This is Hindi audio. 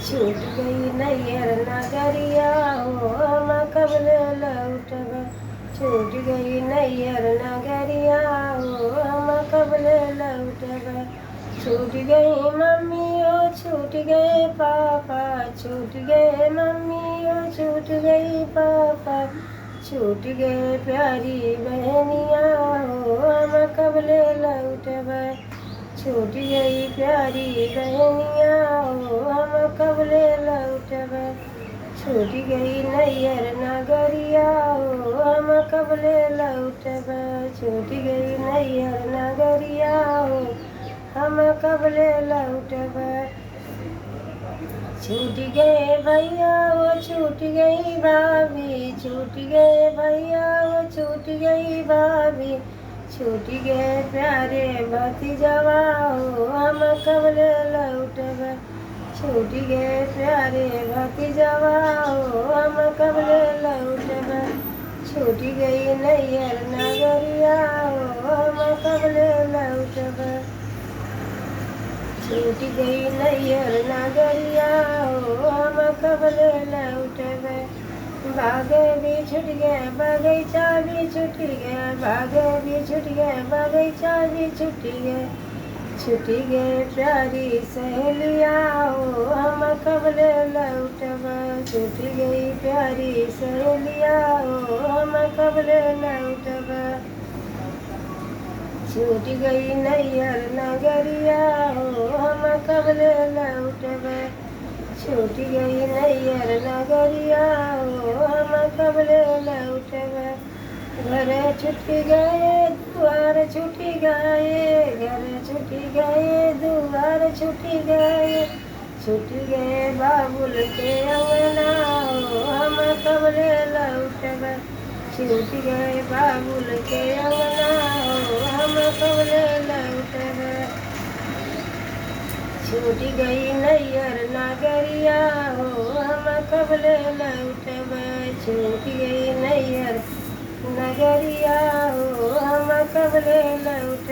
छूट गई नैयर नगरिया हो हम कबल लौटब। छूट गई नैयर नगरिया हो हम कबल लौटब। छूट गई मम्मी ओ छूट गए पापा, छूट गए मम्मी ओ छूट गई पापा, छूट गए प्यारी बहनिया हो हम कबल लौटब। छूट गई प्यारी बहनिया हो हम कबल लौटब। छूट गई नैयर नगरिया हो हम कबल लौटब। छूट गई नैयर नगरिया हो हम कबल लौटब। छूट गए भैया वो छूट गई भाभी, छूट गए भैया वो छूट गई भाभी, छूट गए प्यारे भतीजवा हो हम कबल लौटब। छूट गए प्यारे भतीजवा हो हम कबल लौटब। छूट गई नैयर नगरिया हो हम कबल लौटब। छूट गई नैयर नगरिया हो हम कबल लौटब। बागे भी छूट गए बगीचा भी छूट गया, बागे भी छूट गए बगीचा भी छूट गए, छूट गए प्यारी सहेलिया हो हम कबल लौटब। छूट गई प्यारी सहेलिया हो हम कबल लौटब। छूट गई नैयर नगरिया हो हम कबल लौटब। छूट गई नैयर नगरिया हो हम कबल लौटब। घर छूट गए द्वार छूट गए, घर छूट गए द्वार छूट गए, छूट गए बाबुल के अंगना हो हम कबल लौटब। छूट गए बाबुल के अंगना हो हम कबल लौटब। छूट गई नैयर नगरिया हो हम कबल लौटब। छूट गई नैयर नगरिया हो हम कबल लौटब।